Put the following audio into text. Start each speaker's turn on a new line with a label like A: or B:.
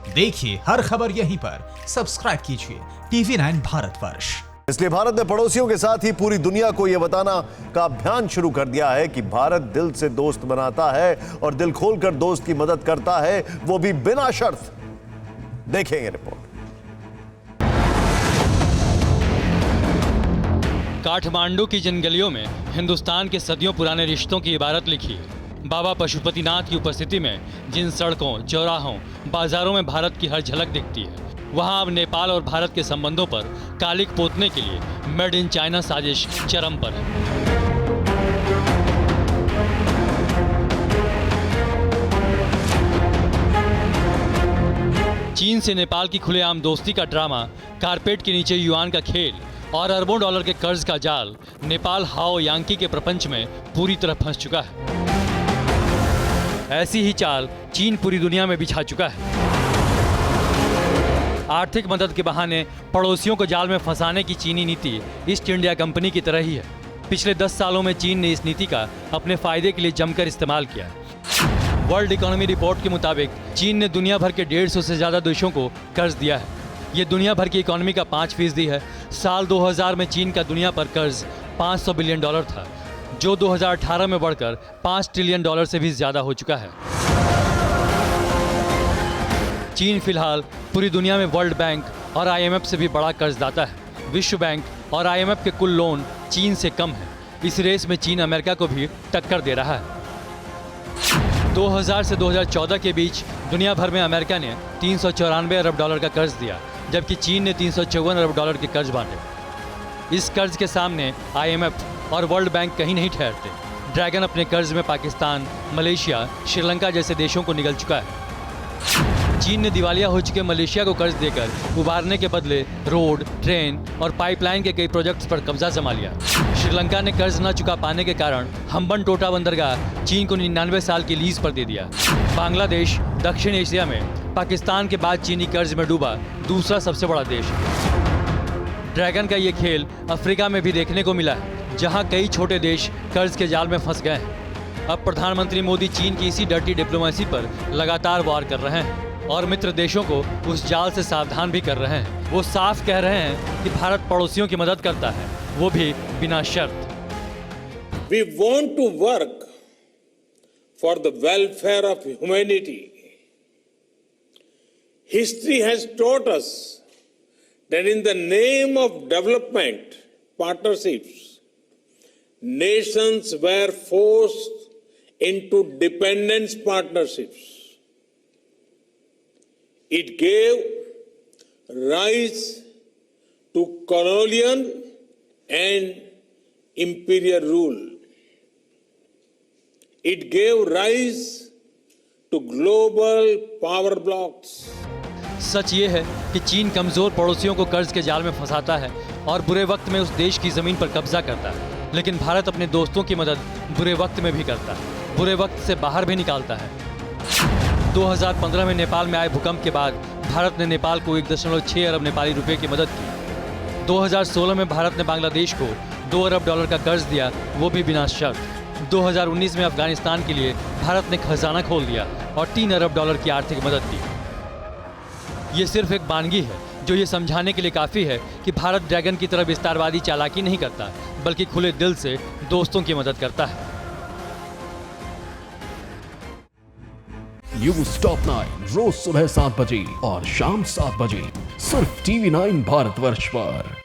A: देखिए हर खबर यहीं पर, सब्सक्राइब कीजिए TV9 भारतवर्ष।
B: इसलिए भारत ने पड़ोसियों के साथ ही पूरी दुनिया को यह बताना का अभियान शुरू कर दिया है कि भारत दिल से दोस्त बनाता है और दिल खोलकर दोस्त की मदद करता है, वो भी बिना शर्त। देखेंगे रिपोर्ट।
C: काठमांडू की जिन गलियों में हिंदुस्तान के सदियों पुराने रिश्तों की इबारत लिखी है, बाबा पशुपतिनाथ की उपस्थिति में जिन सड़कों, चौराहों, बाजारों में भारत की हर झलक दिखती है, वहां अब नेपाल और भारत के संबंधों पर कालिक पोतने के लिए मेड इन चाइना साजिश चरम पर है। चीन से नेपाल की खुलेआम दोस्ती का ड्रामा, कारपेट के नीचे युआन का खेल और अरबों डॉलर के कर्ज का जाल नेपाल हाओ यांकी के प्रपंच में पूरी तरह फंस चुका है। ऐसी ही चाल चीन पूरी दुनिया में बिछा चुका है। आर्थिक मदद के बहाने पड़ोसियों को जाल में फंसाने की चीनी नीति ईस्ट इंडिया कंपनी की तरह ही है। पिछले 10 सालों में चीन ने इस नीति का अपने फायदे के लिए जमकर इस्तेमाल किया है। वर्ल्ड इकोनॉमी रिपोर्ट के मुताबिक चीन ने दुनिया भर के 150 से ज़्यादा देशों को कर्ज दिया है। ये दुनिया भर की इकोनॉमी का 5% है। साल 2000 में चीन का दुनिया पर कर्ज $500 बिलियन था, जो 2018 में बढ़कर $5 ट्रिलियन से भी ज़्यादा हो चुका है। चीन फिलहाल पूरी दुनिया में वर्ल्ड बैंक और IMF से भी बड़ा कर्जदाता है। विश्व बैंक और IMF के कुल लोन चीन से कम है। इस रेस में चीन अमेरिका को भी टक्कर दे रहा है। 2000 से 2014 के बीच दुनिया भर में अमेरिका ने $394 अरब का कर्ज दिया, जबकि चीन ने $354 अरब के कर्ज बांटे। इस कर्ज के सामने IMF और वर्ल्ड बैंक कहीं नहीं ठहरते। ड्रैगन अपने कर्ज में पाकिस्तान, मलेशिया, श्रीलंका जैसे देशों को निगल चुका है। चीन ने दिवालिया हो चुके मलेशिया को कर्ज देकर उबारने के बदले रोड, ट्रेन और पाइपलाइन के कई प्रोजेक्ट्स पर कब्जा जमा लिया। श्रीलंका ने कर्ज न चुका पाने के कारण हम्बनटोटा बंदरगाह चीन को 99 साल की लीज पर दे दिया। बांग्लादेश दक्षिण एशिया में पाकिस्तान के बाद चीनी कर्ज में डूबा दूसरा सबसे बड़ा देश है। ड्रैगन का ये खेल अफ्रीका में भी देखने को मिला है, जहां कई छोटे देश कर्ज के जाल में फंस गए हैं। अब प्रधानमंत्री मोदी चीन की इसी डर्टी डिप्लोमेसी पर लगातार वार कर रहे हैं और मित्र देशों को उस जाल से सावधान भी कर रहे हैं। वो साफ कह रहे हैं कि भारत पड़ोसियों की मदद करता है, वो भी बिना शर्त।
D: We want to work for the welfare of humanity. History has taught us that in the name of development partnerships, nations were forced into dependence partnerships. It gave rise to colonial and imperial rule. It gave rise to global power blocks.
C: सच ये है कि चीन कमजोर पड़ोसियों को कर्ज के जाल में फंसाता है और बुरे वक्त में उस देश की जमीन पर कब्जा करता है। लेकिन भारत अपने दोस्तों की मदद बुरे वक्त में भी करता है, बुरे वक्त से बाहर भी निकालता है। 2015 में नेपाल में आए भूकंप के बाद भारत ने नेपाल को 1.6 अरब नेपाली रुपए की मदद की। 2016 में भारत ने बांग्लादेश को $2 अरब का कर्ज दिया, वो भी बिना शर्त। 2019 में अफगानिस्तान के लिए भारत ने खजाना खोल दिया और $3 अरब की आर्थिक मदद दी। ये सिर्फ एक बानगी है जो ये समझाने के लिए काफ़ी है कि भारत ड्रैगन की तरह विस्तारवादी चालाकी नहीं करता, बल्कि खुले दिल से दोस्तों की मदद करता है।
E: न्यूज़ टॉप 9 रोज सुबह 7 बजे और शाम 7 बजे सिर्फ TV9 भारतवर्ष पर।